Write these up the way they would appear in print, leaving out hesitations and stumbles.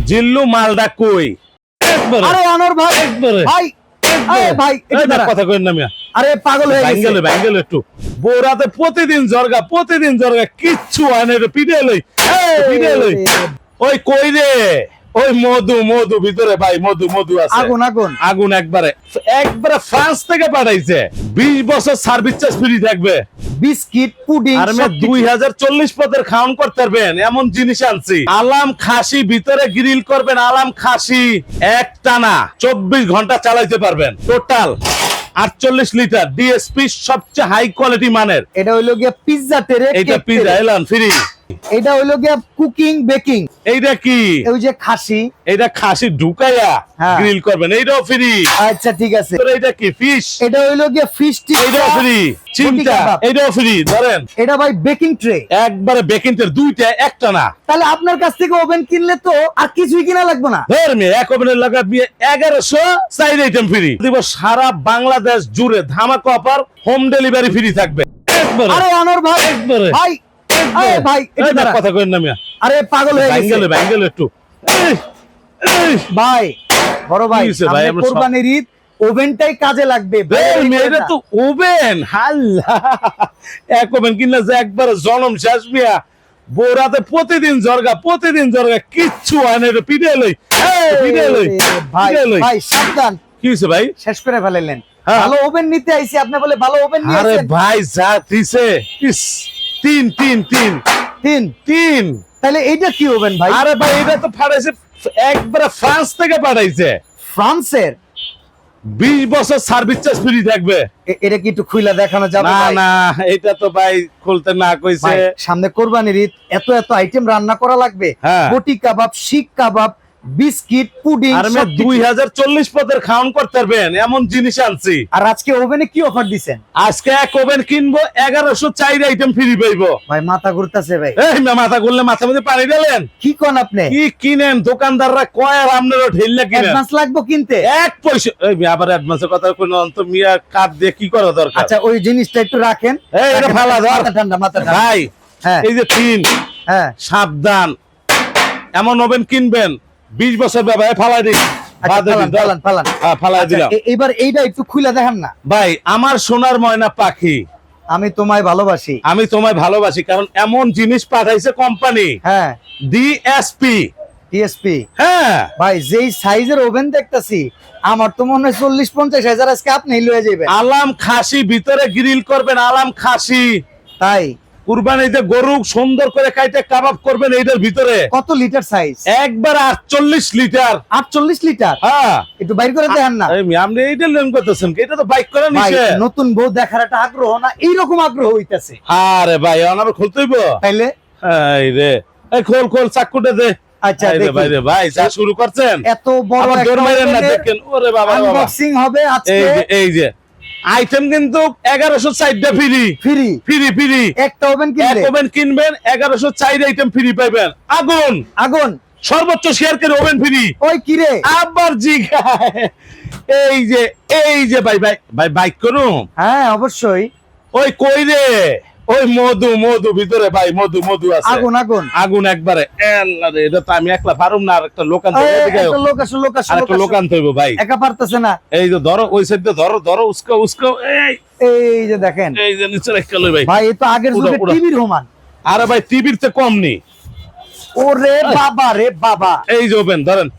জিল্লু মালদা কই একবারে আরে আনোয়ার ভাই একবারে ভাই আরে ভাই এই না কথা কইন না মিয়া আরে পাগল হয়ে গেছে ব্যাঙ্গেল একটু বোরাতে প্রতিদিন জর্গা কিচ্ছু হয় না পিড়ে লই ওই কই রে ওই মধু ভিতরে ভাই মধু আছে আগুন একবারে ফ্রান্স থেকে পাঠাইছে 20 বছর সার্ভিস চার্জ ফ্রি থাকবে বিস্কিট পুডিং আর আমি 2040 পদের খাওয়ান করতে পারবেন এমন জিনিস আনছি আলাম খাসি ভিতরে গ্রিল করবেন আলাম খাসি এক টানা 24 ঘন্টা চালাইতে পারবেন টোটাল 48 লিটার ডিএসপি সবচেয়ে হাই কোয়ালিটি মানের এটা হইলো গিয়া পিজ্জা ট্রে এটা পিজ্জা এলান ফ্রি এটা হইলো গিয়া কুকিং বেকিং এইটা কি ওই যে খাসি এটা খাসি ঢুকাইয়া গ্রিল করবেন এইটাও ফ্রি আচ্ছা ঠিক আছে এটা কি ফিশ এটা হইলো গিয়া ফিশ টিক্কা এইটাও ফ্রি চিন্তা এইটাও ফ্রি ধরেন এটা ভাই বেকিং ট্রে একবারে বেকিং ট্রে দুইটা একটা না তাহলে আপনার কাছ থেকে ওভেন কিনলে তো আর কিছুই কিনা লাগবে না ধর্মে এক ওভেনের লাগা 1100 সাইড আইটেম ফ্রি দিব সারা বাংলাদেশ জুড়ে ধামাকা অফার হোম ডেলিভারি ফ্রি থাকবে একবারে আরে আনোয়ার ভাই একবারে ভাই আরে ভাই এই না কথা কইন না মিয়া আরে পাগল হয়ে গেছে ব্যাঙ্গেল একটু ভাই বড় ভাই আমরা কুরবানির ঈদ ওভেনটাই কাজে লাগবে এটা তো ওভেন হাল্লা এক ওভেন কিনলে যে একবার জনম শেষ মিয়া বোরাতে প্রতিদিন জর্গা কিচ্ছু হয় না এটা পিড়ে লই ভাই সাবধান কি হইছে ভাই শেষ করে ফেলাইলেন ভালো ওভেন নিতে আইছি আপনি বলে ভালো ওভেন নিয়ে আরে ভাই যা দিছে ইস তিন তাহলে এইটা কি ওভেন ভাই আরে ভাই এটা তো পাঠাইছে একবার ফ্রান্স থেকে পাঠাইছে ফ্রান্সের 20 বছর সার্ভিস চার্জ ফ্রি থাকবে এটা কি একটু খুইলা দেখানো যাবে না এটা তো ভাই খুলতে না কইছে সামনে কুরবানির ঈদ এত আইটেম রান্না করা লাগবে বটি কাবাব শিক কাবাব বিস্কিট পুডিং আর আমি 2040 পদের খাওয়ান করতে পারবেন এমন জিনিস আনছি আর আজকে ওভেনে কি অফার দিবেন আজকে এক ওভেন কিনবো 1104 আইটেম ফ্রি পাইবো ভাই মাথা ঘুরতাছে ভাই এই মাথা ঘুরলে মাথা মধ্যে পানি দিলেন কি কোন আপনি কি কিনেন দোকানদাররা কয় আর আপনারও ঢেললে কিনেন অ্যাডভান্স লাগবে কিনতে এক পয়সা এই আবার অ্যাডভান্সের কথা কই অন্ত মিয়া কাপ দিয়ে কি করা দরকার আচ্ছা ওই জিনিসটা একটু রাখেন এই এটা ফালা দাও মাথা ঠান্ডা ভাই হ্যাঁ এই যে তিন সাবধান এমন ওভেন কিনবেন 20 বছর ব্যবহার ফালাই দিন ফালাই দিলাম এবার এইটা একটু খুলে দেখেন না ভাই আমার সোনার ময়না পাখি আমি তোমায় ভালোবাসি কারণ এমন জিনিস পাঠাইছে কোম্পানি ডিএসপি হ্যাঁ ভাই যেই সাইজের ওভেন দেখতাছি আমার তো মনে হয় 40-50 হাজার আজকে আপনি লয়ে যাবেন আলাম খাসি ভিতরে গ্রিল করবেন আলাম খাসি তাই কুরবানিতে গরু সুন্দর করে কাইটে কাবাব করবেন এইটার ভিতরে কত লিটার সাইজ একবার 48 লিটার হ্যাঁ একটু বাইর করে দেখেন না আপনি এইটা লেন করতেছেন এটা তো বাইক করে নিছে নতুন বউ দেখার একটা আগ্রহ না এইরকম আগ্রহ হইতাছে আরে ভাই আমার খুলতে হইব তাইলে এই রে এই খোল চাকুটা দে আচ্ছা ভাই রে ভাই যা শুরু করছেন এত বড় একটা দৌড় মারেন না দেখেন ওরে বাবা আনবক্সিং হবে আজকে এই যে আইটেম কিন্তু 1104 টা ফ্রি একটা ওভেন কিনবেন 1104 আইটেম ফ্রি পাবেন আগুন সর্বোচ্চ শেয়ার করে ওভেন ফ্রি ওই কি রে আবার জিগা এই যে ভাই বাইক করু হ্যাঁ অবশ্যই ওই কই রে ওই মধু ভিতরে ভাই মধু আছে আগুন একবারে আল্লাহ রে এটা তো আমি একলা পারুম না আর একটা লোকান একটা লোকান হইব ভাই একা পারতেছে না এই যে ধরো ওই সাইডে ধরো উস্কো এই যে দেখেন এই যে নিচে রাখ লই ভাই ভাই এটা আগের যুগে টিভির সমান আরে ভাই টিভির তে কম নি ওরে বাবা রে বাবা এই যে ওভেন ধরেন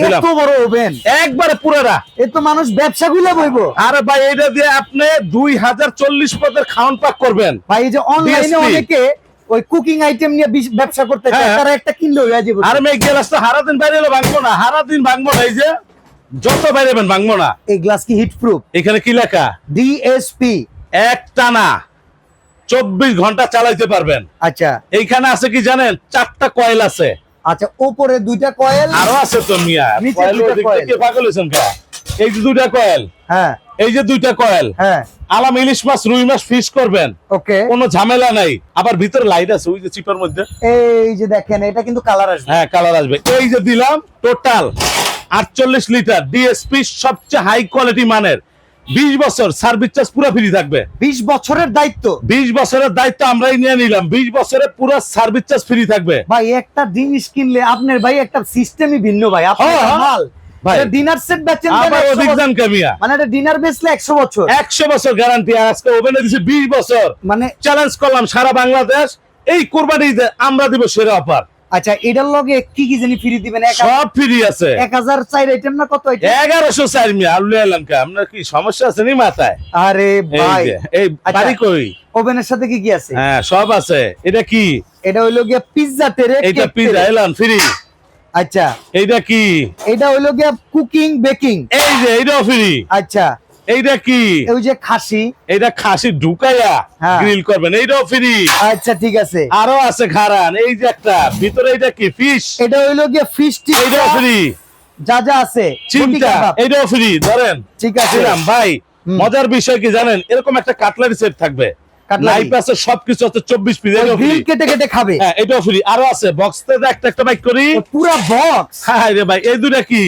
এত বড় ওভেন একবারে পুরারা এ তো মানুষ ব্যবসা গুলা বইবো আরে ভাই এটা দিয়ে আপনি 2040 পদের খাওয়ান পাক করবেন ভাই এই যে অনলাইনে অনেকে ওই কুকিং আইটেম নিয়ে ব্যবসা করতে চায় তারা একটা কিনলো হয়ে যাবে আরে মেয়ে গ্লাস তো সারা দিন বাইরে ভাঙবো না এই যে যত বাইরেবেন ভাঙবো না এই গ্লাস কি হিট প্রুফ এখানে কি লেখা ডিএসপি এক টানা 24 ঘন্টা চালাইতে পারবেন আচ্ছা এইখানে আছে কি জানেন 4টা কয়েল আছে আচ্ছা উপরে 2টা কয়েল আরো আছে তো মিয়া নিচে 2টা কয়েল পাগল হইছেন কা এই যে 2টা কয়েল হ্যাঁ এই যে 2টা কয়েল হ্যাঁ আলাম ইলিশ মাছ রুই মাছ ফিশ করবেন ওকে কোনো ঝামেলা নাই আবার ভিতরে লাইট আছে ওই যে চিপার মধ্যে এই যে দেখেন এটা কিন্তু কালার আসবে হ্যাঁ কালার আসবে এই যে দিলাম টোটাল 48 লিটার ডিএসপি সবচেয়ে হাই কোয়ালিটি মানের 20 বছর সার্ভিস চার্জ পুরো ফ্রি থাকবে। 20 বছরের দায়িত্ব, 20 বছরের দায়িত্ব আমরাই নিয়ে নিলাম। 20 বছরের পুরো সার্ভিস চার্জ ফ্রি থাকবে। ভাই একটা জিনিস কিনলে আপনার ভাই একটা সিস্টেমই ভিন্ন ভাই। আপনার মাল ভাই ডিনার সেট বেচেন আবার অধিক দাম কামিয়া, মানে এটা ডিনার বেচলে 100 বছর, 100 বছর গ্যারান্টি। আর আজকে ওভেনে দিছে 20 বছর। মানে চ্যালেঞ্জ করলাম সারা বাংলাদেশ এই কুরবানিতে আমরা দিব সেরা অফার। আচ্ছা এটার লগে কি কি জানি ফ্রি দিবেন? সব ফ্রি আছে। 1004 আইটেম না কত আইটেম? 1104 মিয়া আলু এলাম কা। আপনার কি সমস্যা আছে নি মাথায়? আরে ভাই এই বাড়ি কই? ওভেনের সাথে কি কি আছে? হ্যাঁ সব আছে। এটা কি? এটা হইলো গিয়া পিজ্জা ট্রে। এটা পিজ্জা এলান ফ্রি। আচ্ছা এইটা কি? এটা হইলো গিয়া কুকিং বেকিং। এই যে এইটাও ফ্রি। আচ্ছা এইটা কি? ওই যে খাসি, এইটা খাসি ঢুকাইয়া গ্রিল করবেন, এইটাও ফ্রি। আচ্ছা ঠিক আছে। আরো আছে খারান, এই যে একটা ভিতরে এটা কি ফিশ, এটা হইলো গিয়া ফিশ টিক্কা, এইটাও ফ্রি। যা যা আছে চিন্তা এইটাও ফ্রি। ধরেন ঠিক আছে ভাই, মজার বিষয় কি জানেন? এরকম একটা কাটলারি সেট থাকবে, নাইফ আছে, সবকিছু আছে, 24 পিস। এটাও ফ্রি, কেটে কেটে খাবে। হ্যাঁ এটাও ফ্রি। আরো আছে বক্স থেকে একটা একটা বাইক করি, পুরো বক্স। হ্যাঁ রে ভাই এই দুটা কি?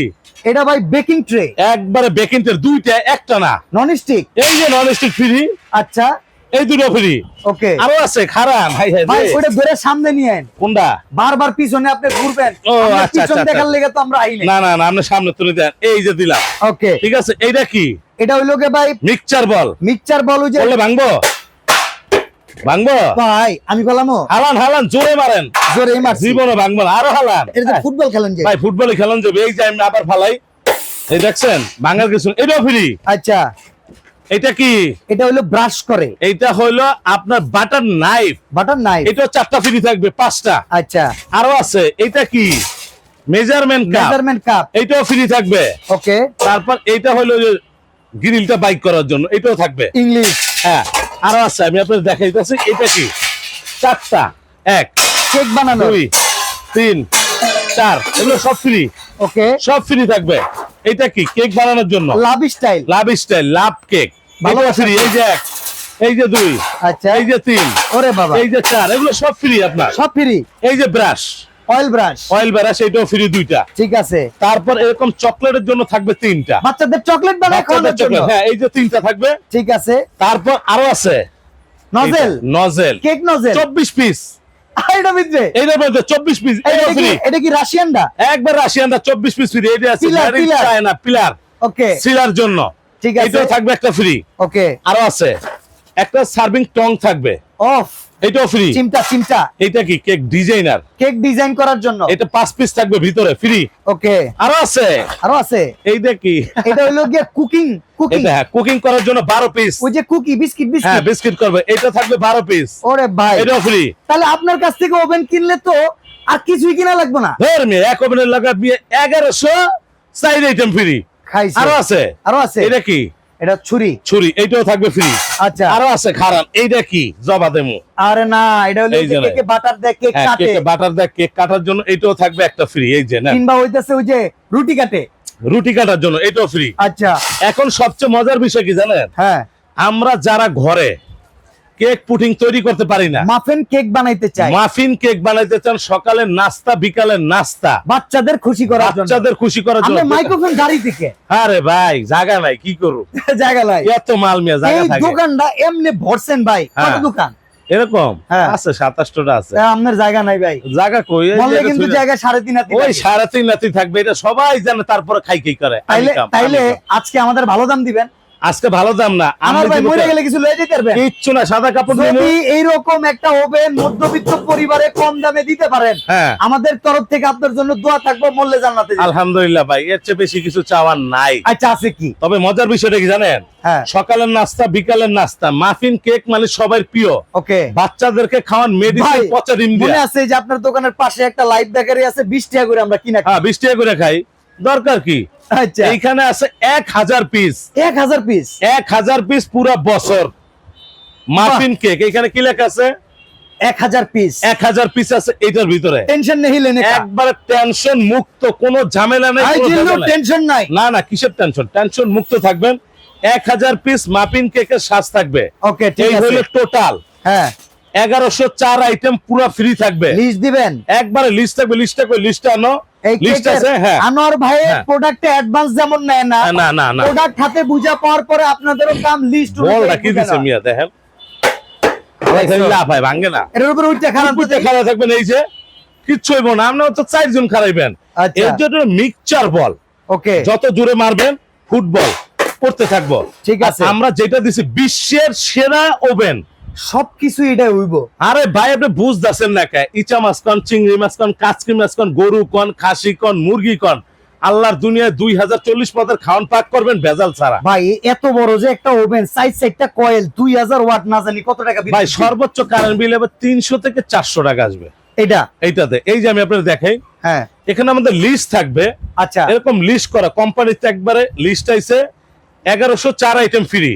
এটা ভাই বেকিং ট্রে, একবারে বেকিং ট্রে, দুইটা একটা না, নন স্টিক। এই যে নন স্টিক ফ্রি। আচ্ছা এই দুটো ফ্রি। ওকে আরো আছে খারান। হাই হাই ভাই ওটা ধরে সামনে নিয়ে আইন। কোনটা? বারবার পিছনে আপনি ঘুরবেন। ও আমরা আচ্ছা পিছন আচ্ছা দেখার লেগে তো আমরা আইনি। না না না, আপনি সামনে তুলে দেন। এই যে দিলাম। ওকে ঠিক আছে। এইটা কি? এটা হইলো গে ভাই মিক্সচার বল। মিক্সচার বল। ওই যে বললে ভাঙবো ভাঙবো ভাই আমি বললামও হালান হালান জোরে মারেন, জোরে মারছি। জীবনে ভাঙবো না, আরো হালান। এটা তো ফুটবল খেলেন যে ভাই ফুটবলে খেলন যাবে। এই যে আমি আবার ফালাই, এই দেখছেন ভাঙার কিছু। এটাও ফ্রি। আচ্ছা এটা কি? এটা হইলো ব্রাশ করে। এইটা হইলো আপনার বাটার নাইফ। Butter knife. এটা 4টা ফ্রি থাকবে, 5টা। আচ্ছা আরো আছে। এটা কি? Measurement cup. Measurement cup. এইটাও ফ্রি থাকবে। ওকে তারপর এইটা হলো যে গ্রিলটা বাইক করার জন্য, এটাও থাকবে। ইংলিশ। হ্যাঁ আরো আছে, আমি আপনাদের দেখাইতেছি। এটা কি? 4টা, 1 কেক বানানো 2 3 4, এগুলো সব ফ্রি। ওকে সব ফ্রি থাকবে। এটা কি? কেক বানানোর জন্য লাভ স্টাইল। লাভ স্টাইল, লাভ কেক, ভালো ফ্রি। এই যে 1, এই যে 2, আচ্ছা এই যে 3, ওরে বাবা এই যে 4, এগুলো সব ফ্রি আপনার। সব ফ্রি। এই যে brush, oil brush. Oil brush, এটাও ফ্রি 2টা। ঠিক আছে। তারপর এরকম চকলেটের জন্য থাকবে 3টা। বাচ্চাদের চকলেট বানায় খাওয়ানোর জন্য। হ্যাঁ এই যে 3টা থাকবে। ঠিক আছে। তারপর আরো আছে nozzle. Nozzle cake nozzle 24 piece. এটা ভিতরে এইটার মধ্যে 24 পিস। এটা কি? এটা কি রাশিয়ানটা? একবার রাশিয়ানটা 24 পিস ফ্রি। এটা আছে পিলার, পিলার। চায়না পিলার, ওকে সিলার জন্য। ঠিক আছে। এটাও থাকবে একটা ফ্রি। ওকে আরো আছে একটা সার্ভিং টং থাকবে, অফ। এটাও ফ্রি। চিমটা চিমটা। এটা কি? কেক ডিজাইনার, কেক ডিজাইন করার জন্য। এটা 5 পিস থাকবে ভিতরে ফ্রি। ওকে আরো আছে। আরো আছে। এই দেখি এটা হলো গিয়ে কুকিং কুকিং। এটা হ্যাঁ কুকিং করার জন্য 12 পিস। ওই যে কুকি বিস্কিট হ্যাঁ বিস্কিট। বিস্কিট করবে, এটা থাকবে 12 পিস। ওরে ভাই এটাও ফ্রি। তাহলে আপনার কাছ থেকে ওভেন কিনলে তো আর কিছুই কিনা লাগবে না। ধর্মে এক ওভেনের লাগা 1104 আইটেম ফ্রি। খাইছে। আরো আছে। আরো আছে। এটা কি? এটা ছুরি। ছুরি, এইটাও থাকবে ফ্রি। আচ্ছা আরো আছে খারাপ। এইটা কি? জবা দেমু। আরে না এটা হলো এই যে নাই। কেকে বাটার দেয় কেক হ্যাঁ কাটে। কেকে বাটার দেয় কেক কাটার জন্য এটাও থাকবে একটা ফ্রি। এই যে না কিংবা হইতাছে ওই যে রুটি কাটে। রুটি কাটার জন্য এটাও ফ্রি। আচ্ছা এখন সবচেয়ে মজার বিষয় কি জানেন? হ্যাঁ আমরা যারা ঘরে কেক পুডিং তৈরি করতে পারি না, মাফিন কেক বানাইতে চাই, মাফিন কেক বানাইতে চান, সকালের নাস্তা বিকালের নাস্তা, বাচ্চাদের খুশি করার জন্য, বাচ্চাদের খুশি করার জন্য। আমরা মাইক্রোফোন গাড়ি থেকে। আরে ভাই জায়গা নাই, কি করব? জায়গা নাই। এত মাল মিয়া জায়গা এই থাকে। দোকানটা এমনি ভরছেন ভাই। কত হ্যাঁ। দোকান? এরকম হ্যাঁ। আছে 27টা আছে। আপনার জায়গা নাই ভাই। জায়গা কই? এই বললে যে কিন্তু এটা জায়গা 3.5 হাতি। ওই 3.5 নাতি থাকবে, এটা সবাই জানে। তারপরে খাই কি করে? তাইলে আমি কাম, তাইলে আমি কাম। আজকে আমাদের ভালো দাম দিবেন। আজকে ভালো দাম না, আমার আমি ভাই দিব মরে তো। গেলে কিছু লয়ে যেতে পারবেন। কিচ্ছু না, সাদা কাপড় দিব। যদি এইরকম একটা ওভেন মধ্যবিত্ত পরিবারে কম দামে দিতে পারেন, হ্যাঁ আমাদের তরফ থেকে আপনার জন্য দোয়া থাকবে, মরলে জান্নাতে যাবেন। আলহামদুলিল্লাহ ভাই, এর চেয়ে বেশি কিছু চাওয়ার নাই। আচ্ছা আছে কি? তবে মজার বিষয়টা কি জানেন? হ্যাঁ সকালের নাস্তা বিকালের নাস্তা, মাফিন কেক মানে সবার প্রিয়। ওকে বাচ্চাদেরকে খাওয়ান মেডিসিন ভাই, পচা ডিম মনে দিয়ে। আছে যে আপনার দোকানের পাশে একটা লাইভ বেকারি আছে, 20 টাকা করে আমরা কিনা খাই। হ্যাঁ 20 টাকা করে খাই, দরকার কি? আচ্ছা এইখানে আছে 1000 পিস। 1000 পিস। 1000 পিস পুরো বছর মাফিন কেক। এখানে কি লেখা আছে? 1000 পিস। 1000 পিস আছে এটার ভিতরে। টেনশন নেই লেনে কা। একবারে টেনশন মুক্ত, কোনো ঝামেলা নাই, আই কোনো জিল্লু ঝামেলা নাই। টেনশন নাই। না না, কিসের টেনশন? টেনশন মুক্ত থাকবেন। 1000 পিস মাফিন কেকের সাজ থাকবে। ওকে ঠিক এই আছে। হলো টোটাল হ্যাঁ 1104 আইটেম পুরো ফ্রি থাকবে। লিস্ট দিবেন। একবারে লিস্ট থাকবে। লিস্টটা কই? লিস্টটা আনো। এই লিস্ট আছে। হ্যাঁ, আনোয়ার ভাইয়ের প্রোডাক্টে অ্যাডভান্স যেমন নেয় না, না না না, প্রোডাক্ট হাতে বুঝা পাওয়ার পরে আপনাদেরও কাম লিস্ট বলটা কি দিছে মিয়া দেখেন, লাভ হয় ভাঙে না, এর উপর উঠতে খারাপ খারাপ থাকবেন, এই যে কিচ্ছু হইব না, আপনারা তো 4 জন খারাইবেন। এর জন্য মিক্সচার বল, ওকে, যত জোরে মারবেন ফুটবল করতে থাকবো। ঠিক আছে, আমরা যেটা দিছি বিশ্বের সেরা ওভেন, সবকিছু এটা হইব। আরে ভাই আপনি বুঝতেছেন না কে, ইচা মাছ কন, চিংড়ি মাছ কন, কাচকি মাছ কন, গরু কন, খাসি কন, মুরগি কন, আল্লাহর দুনিয়ায় 2040 পদের খাওয়ান পাক করবেন ভেজাল ছাড়া। ভাই এত বড় যে একটা ওভেন, সাইডটা কয়েল 2000 ওয়াট, না জানি কত টাকা ভাই সর্বোচ্চ কারেন্ট বিল এবার 300 থেকে 400 টাকা আসবে এইটাতে। এই যে আমি আপনাদের দেখাই, হ্যাঁ এখানে আমাদের লিস্ট থাকবে। আচ্ছা, এরকম লিস্ট করা কোম্পানিতে একবারে লিস্ট আইছে 1104 আইটেম ফ্রি,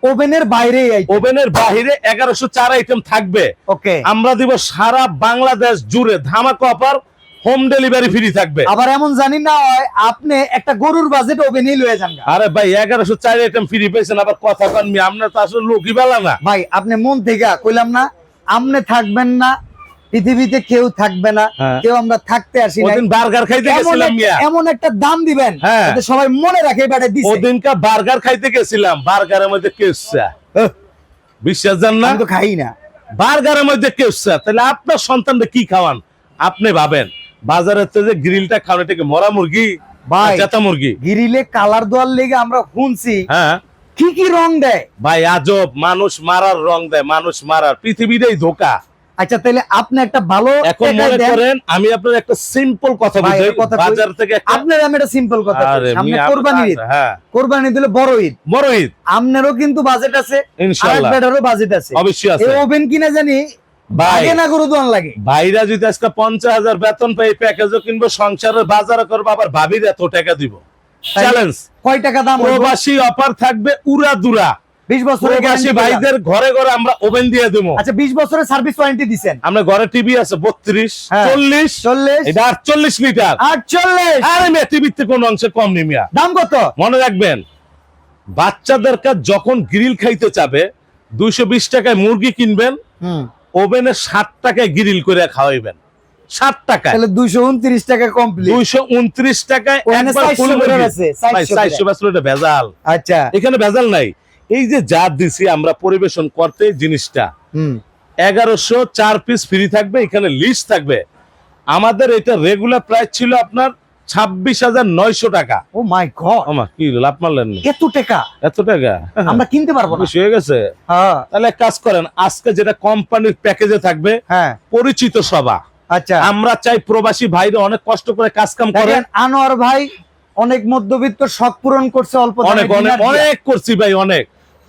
ওভেনের বাইরে, ওভেনের বাইরে 1104 আইটেম থাকবে। ওকে, আমরা দিব সারা বাংলাদেশ জুড়ে ধামাকা অফার, হোম ডেলিভারি ফ্রি থাকবে। আবার এমন জানি না হয় আপনি একটা গরুর বাজেট ওভেনই লয়ে যান। আরে ভাই 1104 আইটেম ফ্রি পেয়েছেন, আবার কথা কন মি, আপনার তো আসলে লোকই বেলা না ভাই। আপনি মন থেকে কইলাম না, আপনি থাকবেন না, পৃথিবীতে কেউ থাকবে না, কেউ আমরা থাকতে আসি না। ওদিন বার্গার খাইতে গেছিলাম মিয়া, এমন একটা দাম দিবেন যাতে সবাই মনে রাখে এটা দিছে। ওদিনকা বার্গার খাইতে গেছিলাম, বার্গারের মধ্যে কেউসা, বিশ্বাস জান না, আমি তো খাই না, বার্গারের মধ্যে কেউসা। তাহলে আপনার সন্তানকে কি খাওয়ান? আপনি ভাবেন বাজারের যে গ্রিলটা খাওয়ান, এটাকে মরা মুরগি ভাই, চেতা মুরগি, গ্রিলে কালার দেওয়ার লেগে আমরা শুনছি, হ্যাঁ কি কি রং দেয় ভাই, আজব মানুষ মারার রং দেয়, মানুষ মারার, পৃথিবীটাই ধোকা। আচ্ছা তাহলে আপনি একটা ভালো এখন মনে করেন আমি আপনার একটা সিম্পল কথা বলি, বাজার থেকে আপনার আমি একটা সিম্পল কথা বলি, সামনে কোরবানি ঈদ, হ্যাঁ কোরবানি দিলে বড় ঈদ, বড় ঈদ, আপনারও কিন্তু বাজেট আছে, ইনশাআল্লাহ আরেকটারও বাজেট আছে, অবশ্যই আছে। এই ওভেন কিনা জানি ভাগে না গরু দোয়ান লাগে। ভাইরা যদি আজকে 50,000 বেতন পাই, প্যাকেজও কিনবো, সংসারের বাজারও করবো, আবার ভাবির এত টাকা দিব। চ্যালেঞ্জ, কয় টাকা দাম? প্রবাসী অফার থাকবে উড়া দুরা, 20 বছরের প্রবাসী ভাইদের ঘরে ঘরে আমরা ওভেন দিয়ে দেবো। আচ্ছা 20 বছরের সার্ভিস ওয়ারেন্টি দিবেন। আমরা ঘরে টিভি আছে 32, 40, এটা 48 লিটার, 48। আরে মে টিভিতে কোন অংশে কম নেই মিয়া। দাম কত? মনে রাখবেন, বাচ্চাদের কাছে যখন গ্রিল খাইতে চাবে 220 টাকায় মুরগি কিনবেন, ওভেনে 60 টাকায় গ্রিল করে খাওয়াইবেন, 60 টাকা, তাহলে 229 টাকা কমপ্লিট, 229 টাকায় একবার ফুল মুরগি আছে, 400 বছর এটা ভেজাল। আচ্ছা এখানে ভেজাল নাই। এই যে যা দিছি আমরা পরিবেশন করতে জিনিসটা, 1104 পিস ফ্রি থাকবে, এখানে লিস্ট থাকবে। আমাদের এটা রেগুলার প্রাইস ছিল আপনার 26,900 টাকা। ও মাই গড, ওমা কি লাভ মারলেন, এত টাকা, এত টাকা আমরা কিনতে পারবো না, বেশি হয়ে গেছে। তাহলে এক কাজ করেন, আজকে যেটা কোম্পানির প্যাকেজে থাকবে, পরিচিত সভা। আচ্ছা, আমরা চাই প্রবাসী ভাইরা অনেক কষ্ট করে কাজ কাম করেন। আনোয়ার ভাই অনেক মধ্যবিত্ত শখ পূরণ করছে, অল্প অনেক করছি ভাই,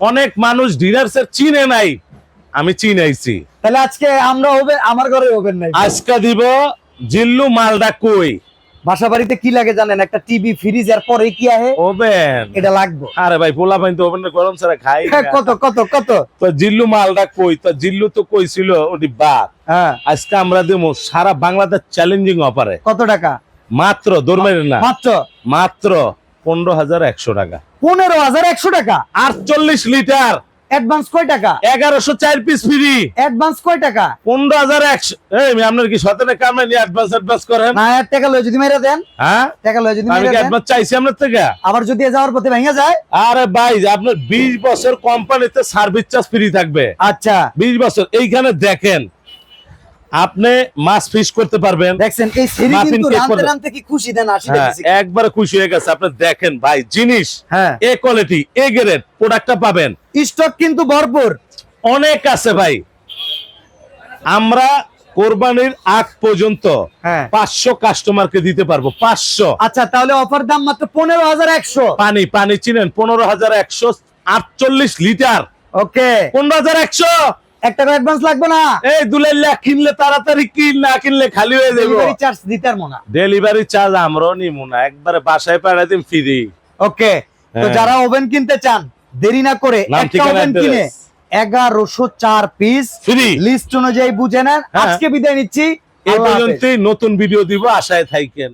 অনেক মানুষ ডিনার সেট চিনে নাই, আমি চিনাইছি। তাহলে আজকে আমরা আমার ঘরে ওভেন নাই, আজকে দিব জিল্লু মালদা কই। বাসা বাড়িতে কি লাগে জানেন? একটা টিভি, ফ্রিজ, এর পরে কি আহে? ওভেন, এটা লাগবে। আরে ভাই পোলা পাইন তো ওভেন গরম ছাড়া খাই না। কত কত কত? তো জিল্লু মালদা কই, তো জিল্লু তো কইছিল ওটি বাদ। আজকে আমরা দেব সারা বাংলাদেশ চ্যালেঞ্জিং অফারে। কত টাকা? মাত্র দরমাইর না, মাত্র 15,100 টাকা। 15,100 টাকা, 48 লিটার। অ্যাডভান্স কয় টাকা? 1104 পিস ফ্রি। অ্যাডভান্স কয় টাকা? 15,100। এই আপনার কি সতেনে কামে নি অ্যাডভান্স করেন না? টাকা লয় যদি মেরে দেন, হ্যাঁ টাকা লয় যদি মেরে দেন, আমি কি অ্যাডভান্স চাইছি আপনার থেকে? আবার যদি যাওয়ার পথে ভেঙে যায়? আরে ভাই আপনার 20 বছর কোম্পানিতে সার্ভিস চার্জ ফ্রি থাকবে। আচ্ছা 20 বছর। এইখানে দেখেন আপনি মাছ ফিশ করতে পারবেন। দেখছেন এই সেরি কিন্তু রানতে রানতে কি খুশি দেন? 80 টাকা একবার খুশি হয়ে গেছে। আপনি দেখেন ভাই জিনিস এ কোয়ালিটি, এ গ্রেড প্রোডাক্টটা পাবেন। স্টক কিন্তু ভরপুর অনেক আছে ভাই। আমরা কোরবানির আগ পর্যন্ত 500 কাস্টমারকে দিতে পারবো, 500। আচ্ছা তাহলে অফার দাম মাত্র 15,100। পানি চিনেন 15,100, 48 লিটার। ওকে 15,100। 1 টাকা অ্যাডভান্স লাগবে না। এই দুলাইল্লা কিনলে তাড়াতাড়ি কিন, না কিনলে খালি হয়ে যাবে। ডেলিভারি চার্জ দিতার মনা, ডেলিভারি চার্জ আমরাও নিমু না, একবারে বাসায় পাঠিয়ে দিন ফ্রি। ওকে তো যারা ওভেন কিনতে চান দেরি না করে একটা ওভেন কিনে 1104 পিস ফ্রি লিস্ট অনুযায়ী বুঝে নেন। আজকে বিদায় নিচ্ছি, এই পর্যন্তই। নতুন ভিডিও দিব, আশায় থাকেন।